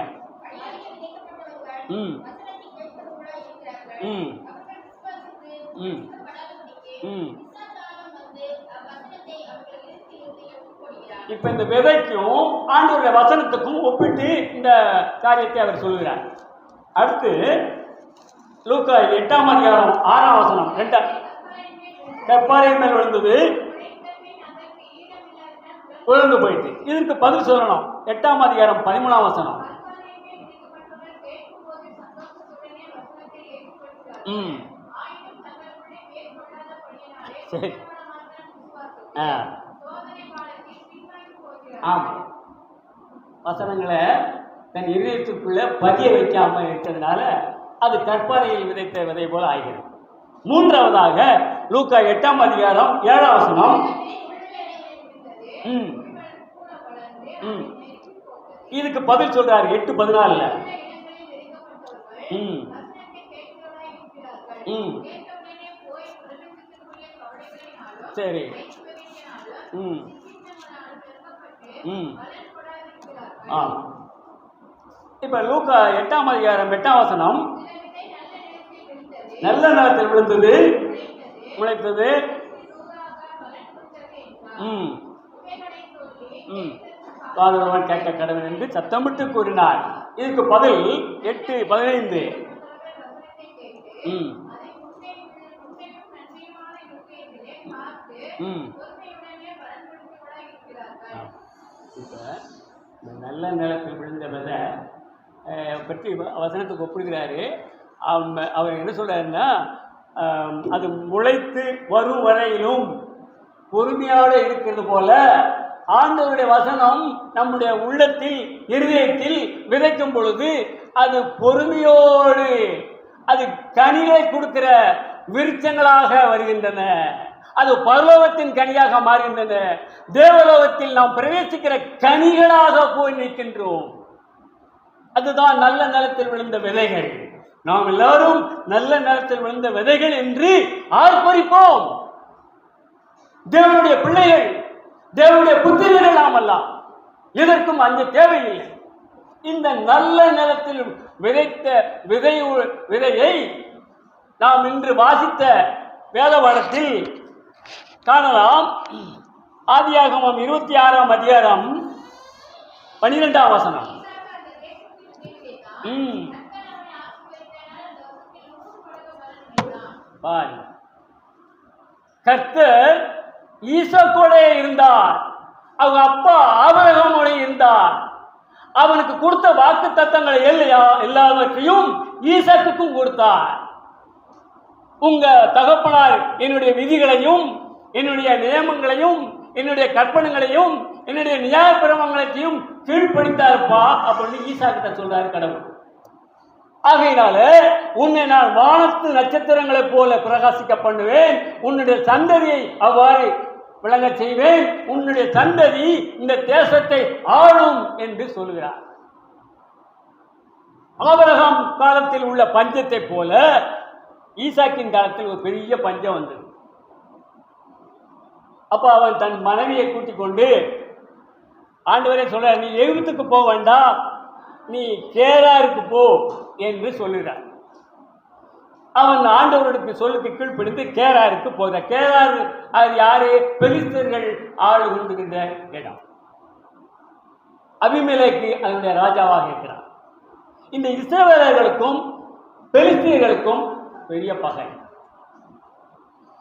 இப்ப இந்த விதைக்கும் ஆண்டவருடைய வசனத்துக்கும் ஒப்பிட்டு இந்த காரியத்தை அவர் சொல்கிறார். அடுத்து லூக்கா 8ஆம் அதிகாரம் 6ஆம் வசனம், கற்பாறை மேல் விழுந்தது, விழுந்து போயிட்டு. இதற்கு பதில் சொல்லணும். 8ஆம் அதிகாரம் 13ஆம் வசனம். சரி, ஆமா, வசனங்களை தன் இதயத்துக்குள்ள பதிய வைக்காம இருக்கிறதுனால அது கற்பாறையில் விதைத்த விதை போல ஆகிறது. மூன்றாவதாக லூக்கா 8ஆம் அதிகாரம் 7ஆம் வசனம். இதுக்கு பதில் சொல்றாரு 8:14. சரி, இப்ப லூக்கா 8ஆம் அதிகாரம் 8ஆம் வசனம், நல்ல நிலத்தில் விழுந்தது, முளைத்தது. காதுள்ளவன் கேட்க கடவுள் என்று சத்தமிட்டு கூறினார். இதுக்கு பதில் 8:15. இப்ப நல்ல நிலத்தில் விழுந்த விதை பற்றி வசனத்துக்கு ஒப்பிடுகிறாரு. அவர் என்ன சொல்றாருன்னா, அது முளைத்து வரும் வரையிலும் பொறுமையோடு இருக்கிறது போல ஆண்டவருடைய வசனம் நம்முடைய உள்ளத்தில், இருதயத்தில் விதைக்கும் பொழுது அது பொறுமையோடு அது கனியை கொடுக்கிற விருட்சங்களாக வருகின்றன. அது பரலோகத்தின் கனியாக மாறுகின்றன. தேவலோகத்தில் நாம் பிரவேசிக்கிற கனிகளாக போய் நிற்கின்றோம். அதுதான் நல்ல நிலத்தில் விழுந்த விதைகள். நாம் எல்லாரும் நல்ல நிலத்தில் விழுந்த விதைகள் என்று ஆர்ப்பரிப்போம். தேவனுடைய பிள்ளைகள், தேவனுடைய புத்திரர்கள் நாம் எல்லாம். எதற்கும் அஞ்ச தேவையில்லை. இந்த நல்ல நிலத்தில் விதைத்த விதையை நாம் இன்று வாசித்த வேதபாடத்தில் காணலாம். ஆதியாகமம் 26ஆம் அதிகாரம் 12ஆம் வசனம். கர்த்தர் ஈசாக்கோட இருந்தார், அவங்க அப்பா ஆபிரகாமோட இருந்தார். அவனுக்கு கொடுத்த வாக்கு தத்தங்களை எல்லாவற்றையும் ஈசாக்குக்கும் கொடுத்தார். உங்க தகப்பனார் என்னுடைய விதிகளையும் என்னுடைய நியமங்களையும் என்னுடைய கற்பனைகளையும் என்னுடைய நியாய பிரமங்களையும் கீழ்ப்படித்தார்ப்பா அப்படின்னு ஈசாக்கிட்ட சொல்றாரு கடவுள். ஆகையினால உன்னை நான் வானத்து நட்சத்திரங்களைப் போல பிரகாசிக்க பண்ணுவேன், உன்னுடைய சந்ததியை அவ்வாறு விளங்க செய்வேன், உன்னுடைய சந்ததி இந்த தேசத்தை ஆளும் என்று சொல்கிறார். ஆபிரகாம் காலத்தில் உள்ள பஞ்சத்தை போல ஈசாக்கின் காலத்தில் ஒரு பெரிய பஞ்சம் வந்தது. அப்ப அவன் தன் மனைவியை கூட்டிக் கொண்டு ஆண்டவரே சொல்ற, நீ எகிப்துக்கு போக வேண்டாம், நீ கேராருக்கு போ என்று சொல்லுகிறார். அவன் ஆண்டவருக்கு சொல்லுக்கு கீழ்ப்பிடித்து கேராருக்கு போகிற. கேரார் அது யாரு? பெலிஸ்தர்கள் ஆளு கொண்டுகின்ற இடம். அபிமெலேக்கு அதனுடைய ராஜாவாக இருக்கிறார். இந்த இஸ்ரவேலர்களுக்கும் பெலிஸ்தர்களுக்கும் பெரிய பகை.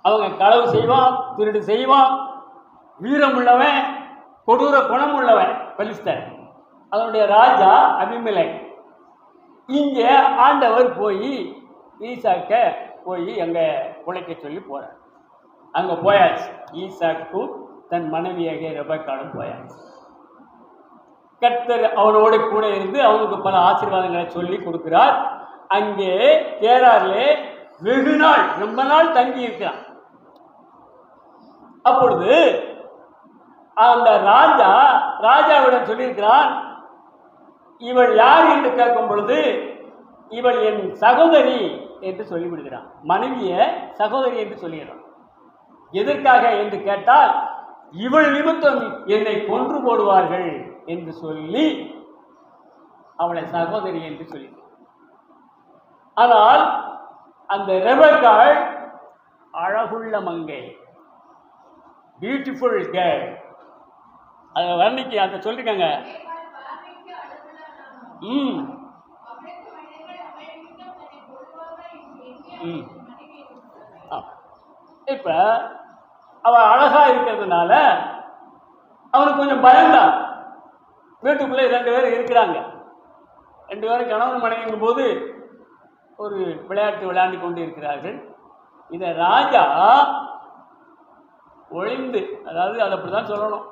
அவங்க களவு செய்வான், திருடு செய்வான், வீரம் உள்ளவன், கொடூர குணம் உள்ளவன் பெலிஸ்தர். அதனுடைய ராஜா அபிமெலேக். இங்கே ஆண்டவர் போய் ஈசாக்க போய் அங்கே உழைக்க சொல்லி போறார். அங்கே போயாச்சு. ஈசாக்கும் தன் மனைவியாக ரெபெக்காளும் போயாச்சு. கர்த்தர் அவனோடு கூட இருந்து அவனுக்கு பல ஆசீர்வாதங்களை சொல்லி கொடுக்கிறார். அங்கே கேராரிலே வெகு நாள், ரொம்ப நாள் தங்கி இருக்கிறான். அப்பொழுது அந்த ராஜாவிடம் சொல்லியிருக்கிறான், இவள் யார் என்று கேட்கும் பொழுது இவள் என் சகோதரி என்று சொல்லிவிடுகிறான். மனைவிய சகோதரி என்று சொல்லுகிறான். எதற்காக என்று கேட்டால், இவள் நிமித்தம் என்னை கொன்று போடுவார்கள் என்று சொல்லி அவளை சகோதரி என்று சொல்லி. ஆனால் அந்த ரெபெக்காள் அழகுள்ள மங்கை, பியூட்டிஃபுல் கேர்ள். அதை வர்ணிக்க அந்த சொல்லிருக்காங்க. இப்ப அவ அழகா இருக்கிறதுனால அவனுக்கு கொஞ்சம் பயந்தான். வீட்டுக்குள்ளே 2 பேர் இருக்கிறாங்க. 2 பேரும் கணவன் மனைவிங்கும் போது ஒரு விளையாட்டு விளையாண்டு கொண்டு இருக்கிறார்கள். இதை ராஜா ஒளிந்து, அதாவது அதை அப்படிதான் சொல்லணும்,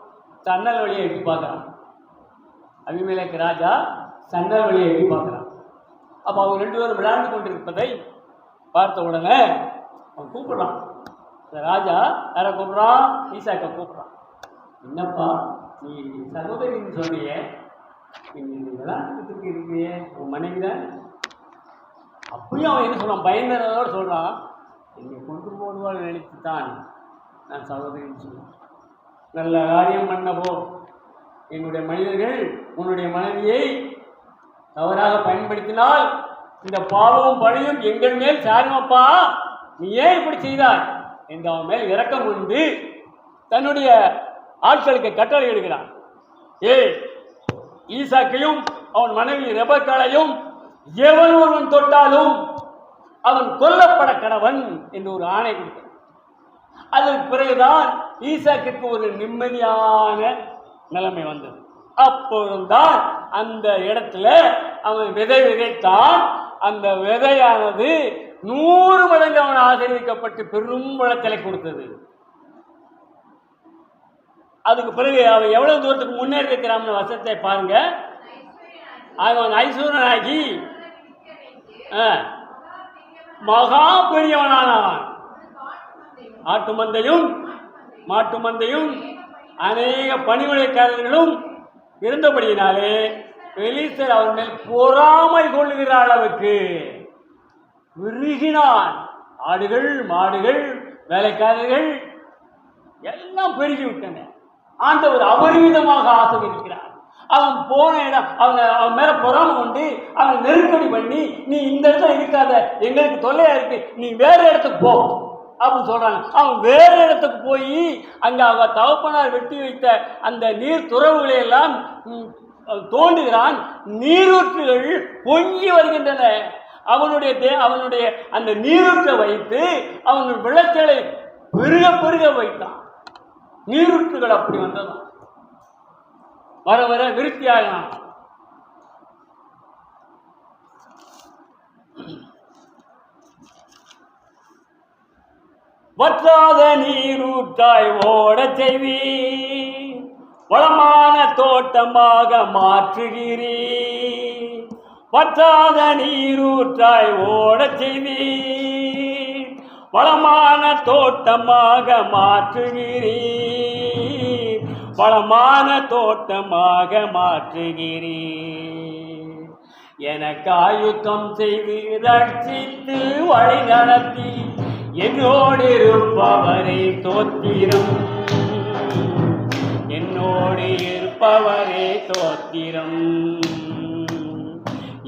சன்னல் வழியை எட்டி பார்க்குறான். அபிமெலேக்கு ராஜா சன்னல் வழியை எட்டி பார்க்குறான். அப்போ அவங்க 2 பேரும் விளையாண்டு கொண்டிருப்பதை பார்த்த உடனே அவன் கூப்பிடுறான். ராஜா யாரை கூப்பிடுறான்? ஈசாக்கை கூப்பிடுறான். என்னப்பா நீ சகோதரின்னு சொன்னியே, விளையாட்டுக்கு இருக்கியே, உன் மனைவி தான். அப்படியும் அவன் என்ன சொல்றான்? பயந்தனோடு சொல்றான், என்னை கொண்டு போடுவாள் நினைத்துத்தான் நான் சகோதரின்னு சொல்லுவேன். நல்ல காரியம் பண்ணப்போ என்னுடைய மனிதர்கள் உன்னுடைய மனைவியை தவறாக பயன்படுத்தினால் இந்த பாவமும் பழியும் எங்கள் மேல் சாருமப்பா, நீ ஏன் இப்படி செய்தாய் என்று அவன் மேல் இரக்கம் கொண்டு தன்னுடைய ஆட்களுக்கு கட்டளை எடுக்கிறான். ஈசாக்கையும் அவன் மனைவி ரெபெக்காளையும் எவன் ஒருவன் தொட்டாலும் அவன் கொல்லப்பட கடவன் என்று ஒரு ஆணை கொடுத்தான். அதற்கு பிறகுதான் ஈசாக்கிற்கு ஒரு நிம்மதியான நிலைமை வந்தது. அப்பொழுதுதான் அந்த இடத்துல அவன் விதைத்தான். அந்த விதையானது 100 மடங்கு அவன் ஆசீர்வதிக்கப்பட்டு பெரும் விளைச்சலை கொடுத்தது. அதுக்கு பிறகு அவன் எவ்வளவு தூரத்துக்கு முன்னேறி இருக்கிறான் வசத்தை பாருங்க. அவன் ஐஸ்வரனாகி மகா பெரியவனானவன். ஆட்டு மந்தையும் மாட்டு மந்தையும் அநேக பணிவிடைக்காரர்களும் இருந்தபடியினாலே பெலிஸ்தர் அவர் மேல் பொறாமை கொள்ளுகிற அளவுக்கு விருகினான். ஆடுகள் மாடுகள் வேலைக்காரர்கள் எல்லாம் பெருகி விட்டன. ஆண்டவர் அபரிவிதமாக ஆசீர்வதிக்கிறார். அவன் போன இடம் அவன் மேல பொறாமை கொண்டு அவன் நெருக்கடி பண்ணி, நீ இந்த இடத்துல இருக்காத, எங்களுக்கு தொல்லையா இருக்கு, நீ வேற இடத்துக்கு போ அப்படின்னு சொல்றாங்க. அவன் வேற இடத்துக்கு போய் அங்க அவ தகப்பனார் வெட்டி வைத்த அந்த நீர் துறவுகளை எல்லாம் தோண்டுகிறான். நீரூற்றுகள் பொங்கி வருகின்றன. அவனுடைய அந்த நீரூற்றை வைத்து அவன் விளைச்சலை பெருக பெருக வைத்தான். நீரூற்றுகள் அப்படி வந்ததான். வர வர விருத்தியாகினான். வற்றாத நீரூற்றாய் ஓட செய்வி, வளமான தோட்டமாக மாற்றுகிறீ. வற்றாத நீரூற்றாய் ஓட செய்வி, வளமான தோட்டமாக மாற்றுகிறீ. வளமான தோட்டமாக மாற்றுகிறீ. எனக்கு ஆயுத்தம் செய்து ரட்சித்து வழி நடத்தி என்னோடு இருப்பவரை தோத்திரம். என்னோடு இருப்பவரே தோத்திரம்.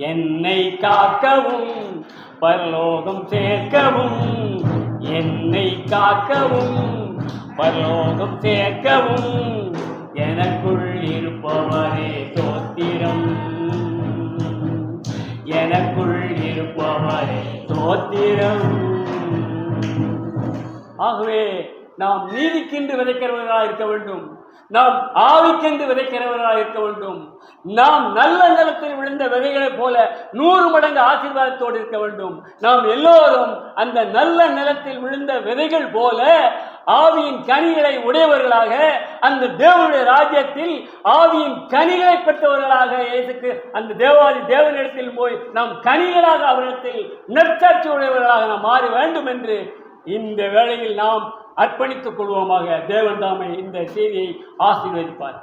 என்னை காக்கவும் பரலோகம் சேர்க்கவும், என்னை காக்கவும் பரலோகம் சேர்க்கவும், எனக்குள் இருப்பவரே தோத்திரம். எனக்குள் இருப்பவரே தோத்திரம். ஆகவே நாம் நீதிக்கென்று விதைக்கிறவர்களாக இருக்க வேண்டும். நாம் ஆவிக்கென்று விதைக்கிறவர்களாக இருக்க வேண்டும். நாம் நல்ல நிலத்தில் விழுந்த விதைகளைப் போல 100 மடங்கு ஆசீர்வாதத்தோடு இருக்க வேண்டும். நாம் எல்லோரும் அந்த நல்ல நிலத்தில் விழுந்த விதைகள் போல ஆவியின் கனிகளை உடையவர்களாக, அந்த தேவனுடைய ராஜ்யத்தில் ஆவியின் கனிகளை பெற்றவர்களாக இயேசுக்கு அந்த தேவனிடத்தில் போய் நாம் கனிகளாக அவரிடத்தில் நற்சாட்சி உடையவர்களாக நாம் மாற வேண்டும் என்று இந்த வேளையில் நாம் அர்ப்பணித்துக் கொள்வோமாக. தேவன் தாமே இந்த செய்தியை ஆசீர்வதிப்பார்.